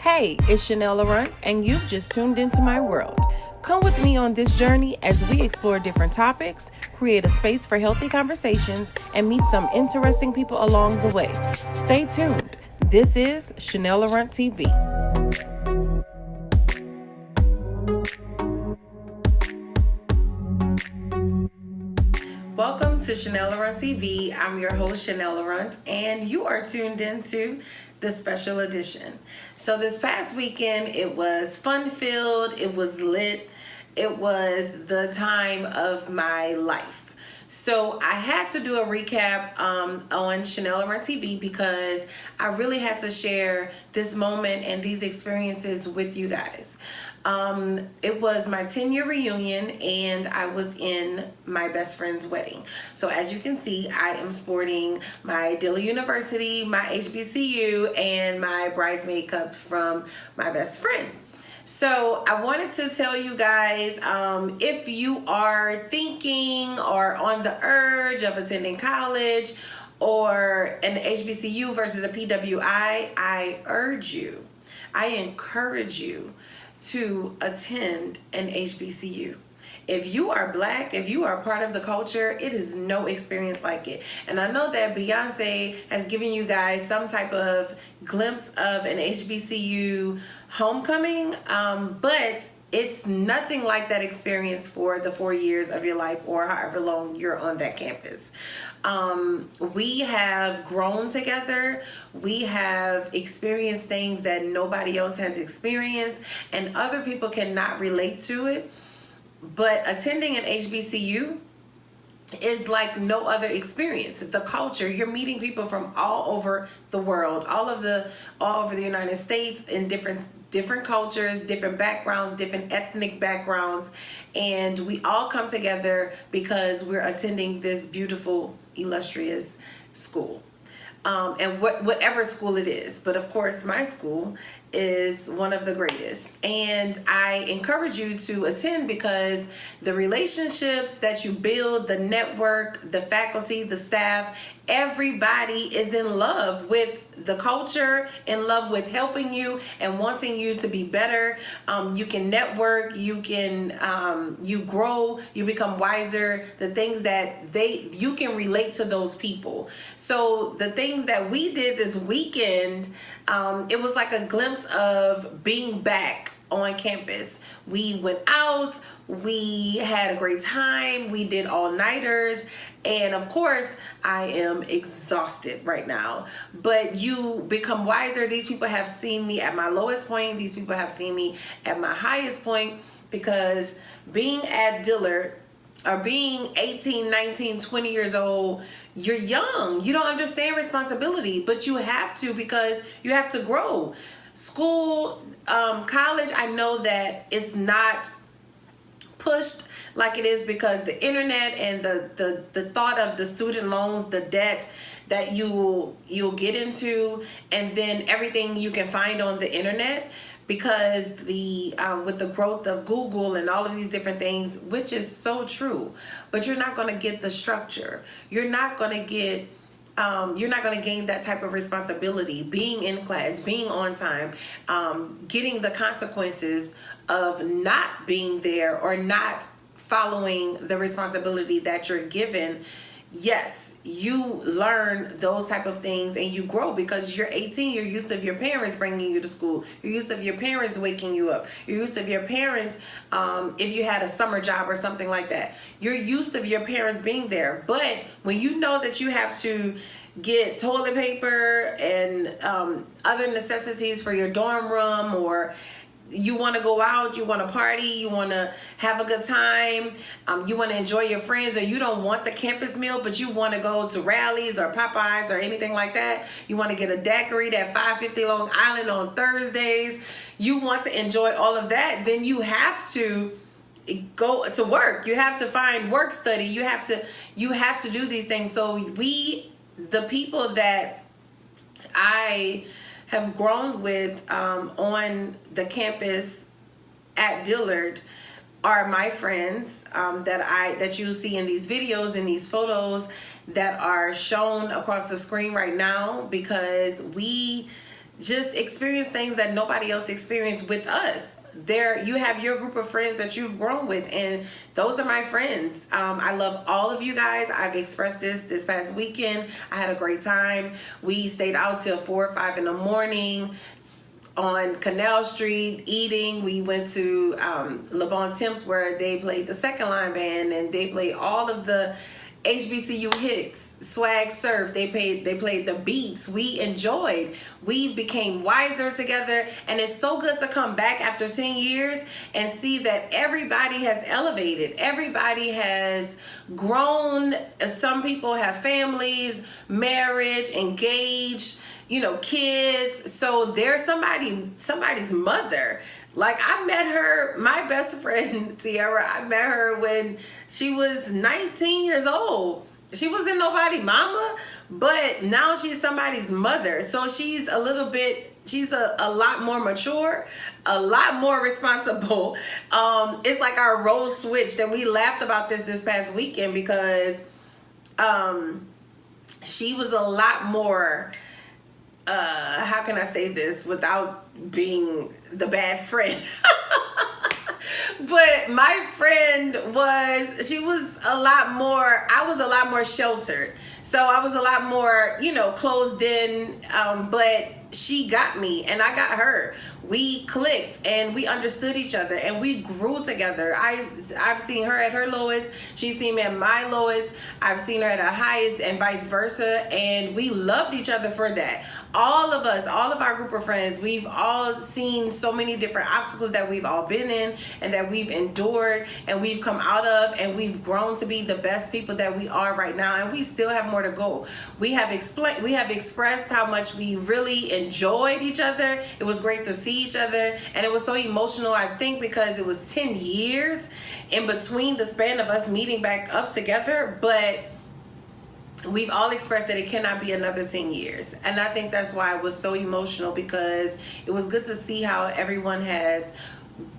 Hey, it's Chanell Laurent, and you've just tuned into my world. Come with me on this journey as we explore different topics, create a space for healthy conversations, and meet some interesting people along the way. Stay tuned. This is Chanell Laurent TV. Welcome to Chanell Laurent TV. I'm your host, Chanell Laurent, and you are tuned into the special edition. So this past weekend, it was fun-filled, it was lit, it was the time of my life. So I had to do a recap on Chanell Laurent TV because I really had to share this moment and these experiences with you guys. It was my 10-year reunion and I was in my best friend's wedding. So as you can see, I am sporting my Dillard University, my HBCU, and my bridesmaid cup from my best friend. So I wanted to tell you guys, if you are thinking or on the urge of attending college or an HBCU versus a PWI, I encourage you to attend an HBCU. If you are Black, if you are part of the culture, it is no experience like it. And I know that Beyonce has given you guys some type of glimpse of an HBCU homecoming, but it's nothing like that experience for the 4 years of your life or however long you're on that campus. We have grown together. We have experienced things that nobody else has experienced, and other people cannot relate to it. But attending an HBCU is like no other experience. The culture, you're meeting people from all over the world, all over the United States, in different cultures, different backgrounds, different ethnic backgrounds, and we all come together because we're attending this beautiful, illustrious school. And whatever school it is, but of course my school is one of the greatest, and I encourage you to attend because the relationships that you build, the network, the faculty, the staff, everybody is in love with the culture, in love with helping you and wanting you to be better. You can network, you grow, you become wiser. The things that you can relate to those people. So the things that we did this weekend, it was like a glimpse of being back on campus. We went out, we had a great time, we did all-nighters, and of course I am exhausted right now, but you become wiser. These people have seen me at my lowest point, these people have seen me at my highest point, because being at Dillard, or being 18, 19, 20 years old, you're young. You don't understand responsibility, but you have to, because you have to grow. School, college, I know that it's not pushed like it is because the internet and the thought of the student loans, the debt that you'll get into, and then everything you can find on the internet, because with the growth of Google and all of these different things, which is so true, but you're not going to get the structure. You're not going to get you're not going to gain that type of responsibility, being in class, being on time, getting the consequences of not being there or not following the responsibility that you're given. Yes, you learn those type of things and you grow, because you're 18, you're used to your parents bringing you to school, you're used to your parents waking you up, you're used to your parents, if you had a summer job or something like that, you're used to your parents being there. But when you know that you have to get toilet paper and other necessities for your dorm room, or you want to go out, you want to party, you want to have a good time, you want to enjoy your friends, or you don't want the campus meal, but you want to go to Rallies or Popeyes or anything like that. You want to get a daiquiri at 550 Long Island on Thursdays. You want to enjoy all of that, then you have to go to work. You have to find work study. You have to do these things. So the people that I have grown with on the campus at Dillard are my friends that you'll see in these videos and these photos that are shown across the screen right now, because we just experience things that nobody else experienced with us. There you have your group of friends that you've grown with, and those are my friends. I love all of you guys. I've expressed this past weekend. I had a great time. We stayed out till 4 or 5 in the morning on Canal Street eating. We went to Le Bon Temps, where they played the second line band, and they played all of the HBCU hits. Swag Surf, they played the beats. We enjoyed. We became wiser together, and it's so good to come back after 10 years and see that everybody has elevated. Everybody has grown. Some people have families, marriage, engaged, you know, kids. So there's somebody's mother. Like, I met her, my best friend Tiara, I met her when she was 19 years old. She wasn't nobody's mama, but now she's somebody's mother. So she's a lot more mature, a lot more responsible. It's like our roles switched, and we laughed about this past weekend because she was a lot more, how can I say this without being the bad friend? But my friend she was a lot more, I was a lot more sheltered. So I was a lot more, you know, closed in, but she got me and I got her. We clicked and we understood each other and we grew together. I've seen her at her lowest. She's seen me at my lowest. I've seen her at her highest and vice versa. And we loved each other for that. All of us, all of our group of friends, we've all seen so many different obstacles that we've all been in and that we've endured and we've come out of, and we've grown to be the best people that we are right now, and we still have more to go. We have expressed how much we really enjoyed each other. It was great to see each other, and it was so emotional, I think, because it was 10 years in between the span of us meeting back up together, but we've all expressed that it cannot be another 10 years. And I think that's why it was so emotional, because it was good to see how everyone has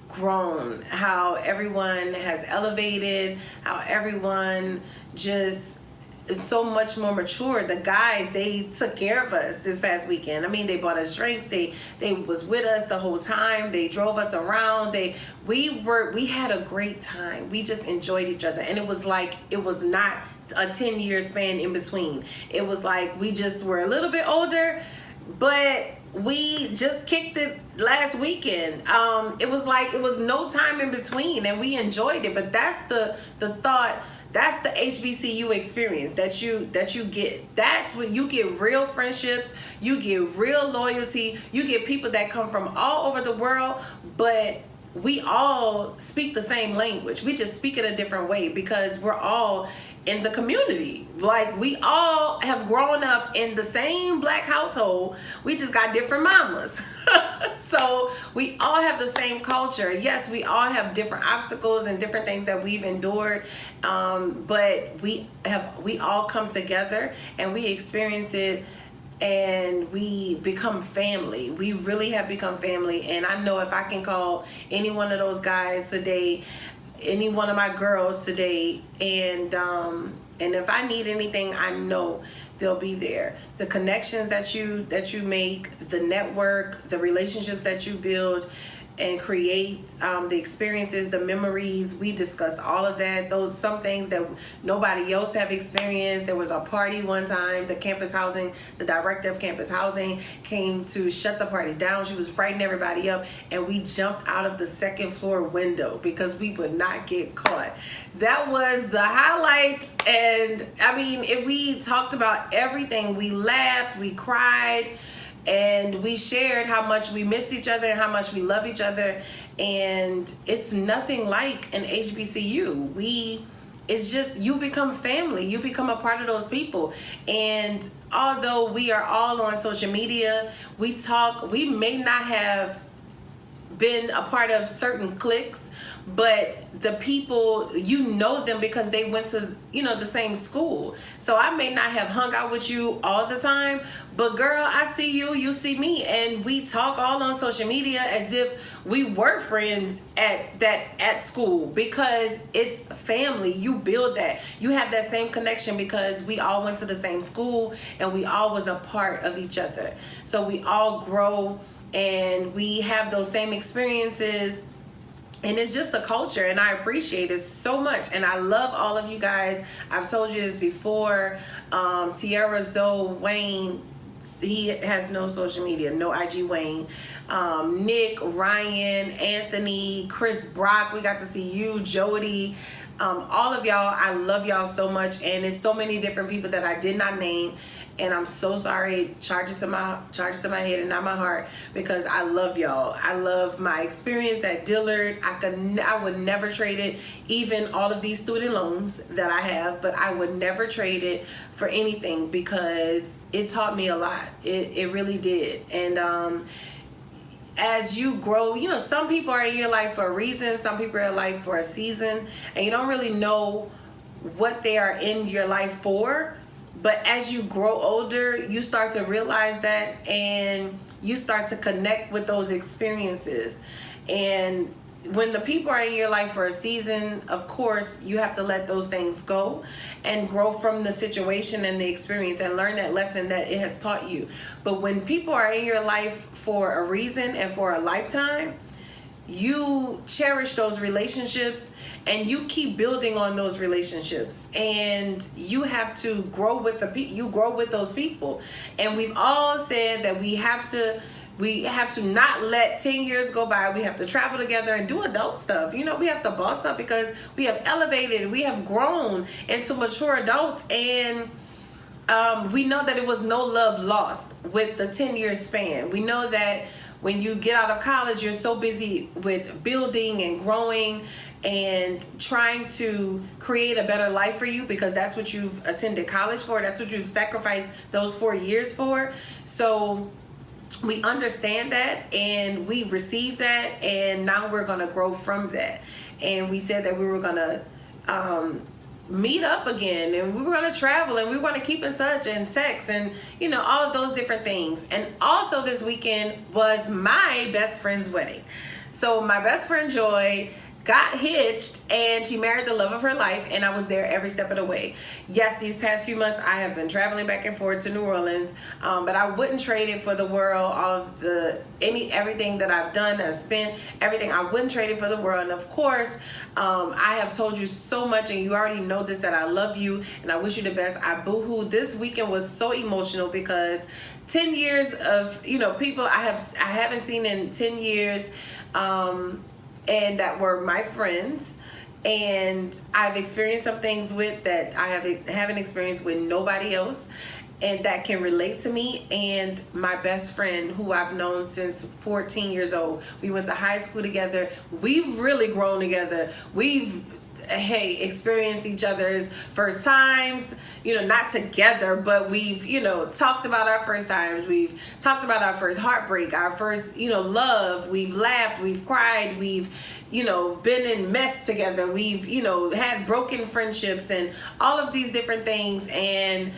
grown, how everyone has elevated, how everyone just is so much more mature. The guys, they took care of us this past weekend. I mean, they bought us drinks. They was with us the whole time. They drove us around. We had a great time. We just enjoyed each other. And it was like, it was not a 10-year span in between. It was like we just were a little bit older, but we just kicked it last weekend. It was like it was no time in between, and we enjoyed it. But that's the thought. That's the HBCU experience that you get. That's when you get real friendships, you get real loyalty, you get people that come from all over the world, but we all speak the same language. We just speak it a different way because we're all in the community. Like, we all have grown up in the same black household. We just got different mamas. So we all have the same culture. Yes, we all have different obstacles and different things that we've endured, but we all come together and we experience it, and we become family. We really have become family. And I know if I can call any one of those guys today, any one of my girls today, and if I need anything, I know they'll be there. The connections that you make, the network, the relationships that you build and create, the experiences, the memories, we discuss all of that. Those some things that nobody else have experienced. There was a party one time, the director of campus housing came to shut the party down. She was frightening everybody up, and we jumped out of the second floor window because we would not get caught. That was the highlight. And I mean, if we talked about everything, we laughed, we cried, and we shared how much we miss each other and how much we love each other. And it's nothing like an HBCU. It's just, you become family. You become a part of those people. And although we are all on social media, we talk, we may not have been a part of certain cliques, but the people, you know them because they went to, you know, the same school. So I may not have hung out with you all the time, but girl, I see you, you see me, and we talk all on social media as if we were friends at school, because it's family. You build that, you have that same connection because we all went to the same school and we all was a part of each other. So we all grow and we have those same experiences. And it's just the culture, and I appreciate it so much. And I love all of you guys. I've told you this before. Tierra, Zoe, Wayne, he has no social media, no IG Wayne. Nick, Ryan, Anthony, Chris Brock, we got to see you, Jody. All of y'all, I love y'all so much. And it's so many different people that I did not name. And I'm so sorry, charges to my head and not my heart, because I love y'all. I love my experience at Dillard. I would never trade it, even all of these student loans that I have, but I would never trade it for anything because it taught me a lot. It really did. And as you grow, you know, some people are in your life for a reason, some people are in your life for a season, and you don't really know what they are in your life for. But as you grow older, you start to realize that, and you start to connect with those experiences. And when the people are in your life for a season, of course, you have to let those things go and grow from the situation and the experience and learn that lesson that it has taught you. But when people are in your life for a reason and for a lifetime, you cherish those relationships and you keep building on those relationships, and you have to grow with those people. And we've all said that we have to not let 10 years go by. We have to travel together and do adult stuff. You know, we have to boss up because we have elevated, we have grown into mature adults. And we know that it was no love lost with the 10-year span. We know that when you get out of college, you're so busy with building and growing and trying to create a better life for you, because that's what you've attended college for. That's what you've sacrificed those 4 years for. So we understand that and we receive that, and now we're going to grow from that. And we said that we were going to meet up again, and we were going to travel, and we were going to keep in touch and text, and you know, all of those different things. And also this weekend was my best friend's wedding. So my best friend Joy got hitched, and she married the love of her life, and I was there every step of the way. Yes, these past few months I have been traveling back and forth to New Orleans, but I wouldn't trade it for the world. All of everything that I've done, I've spent, everything, I wouldn't trade it for the world. And of course, I have told you so much, and you already know this, that I love you and I wish you the best. I boohoo. This weekend was so emotional because 10 years of, you know, people I haven't seen in 10 years, and that were my friends, and I've experienced some things with that I haven't experienced with nobody else, and that can relate to me. And my best friend, who I've known since 14 years old, we went to high school together. We've really grown together. We've experienced each other's first times, you know, not together, but we've, you know, talked about our first times. We've talked about our first heartbreak, our first, you know, love. We've laughed, we've cried, we've, you know, been in mess together. We've, you know, had broken friendships and all of these different things. And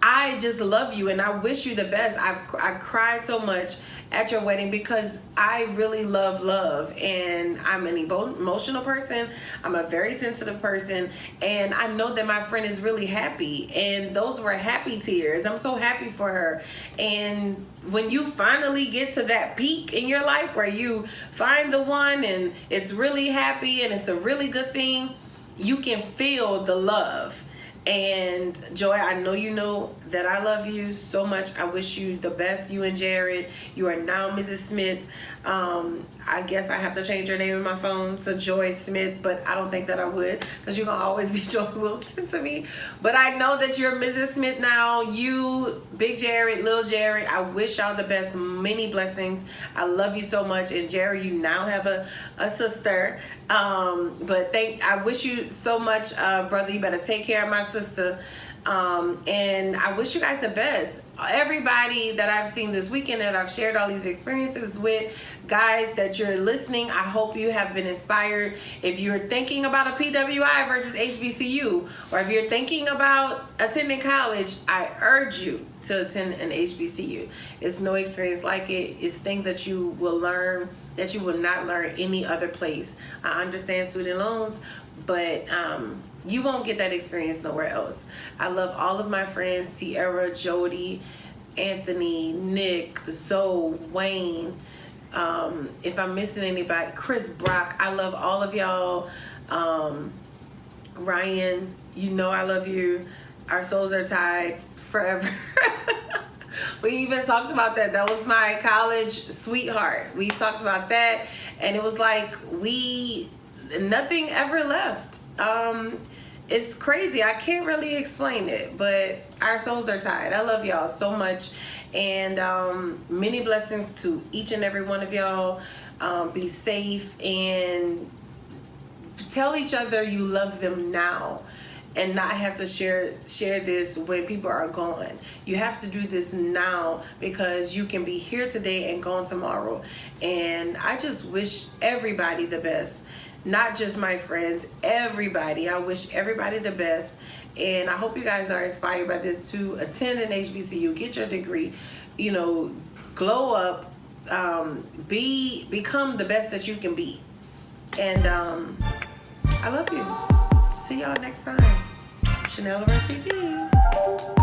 I just love you and I wish you the best. I cried so much at your wedding because I really love, and I'm an emotional person. I'm a very sensitive person, and I know that my friend is really happy, and those were happy tears. I'm so happy for her. And when you finally get to that peak in your life where you find the one and it's really happy and it's a really good thing, you can feel the love. And Joy, I know you know that I love you so much. I wish you the best, you and Jared. You are now Mrs. Smith. I guess I have to change your name in my phone to Joy Smith, but I don't think that I would, because you're gonna always be Joy Wilson to me. But I know that you're Mrs. Smith now. You, Big Jared, Little Jared, I wish y'all the best, many blessings. I love you so much. And Jared, you now have a sister. But I wish you so much, brother. You better take care of my sister. And I wish you guys the best. everybody that I've seen this weekend that I've shared all these experiences with, guys, that you're listening, I hope you have been inspired. If you're thinking about a PWI versus HBCU, or if you're thinking about attending college, I urge you to attend an HBCU. It's no experience like it. It's things that you will learn that you will not learn any other place. I understand student loans, but you won't get that experience nowhere else. I love all of my friends: Tierra, Jody, Anthony, Nick, Zoe, Wayne. If I'm missing anybody, Chris, Brock, I love all of y'all. Ryan, you know I love you. Our souls are tied forever. We even talked about that. That was my college sweetheart. We talked about that, and it was like nothing ever left. It's crazy. I can't really explain it, but our souls are tied. I love y'all so much, and many blessings to each and every one of y'all. Be safe and tell each other you love them now, and not have to share this when people are gone. You have to do this now, because you can be here today and gone tomorrow. And I just wish everybody the best. Not just my friends, everybody. I wish everybody the best, and I hope you guys are inspired by this to attend an HBCU, get your degree, you know, glow up, become the best that you can be. And I love you. See y'all next time. Chanell Laurent TV.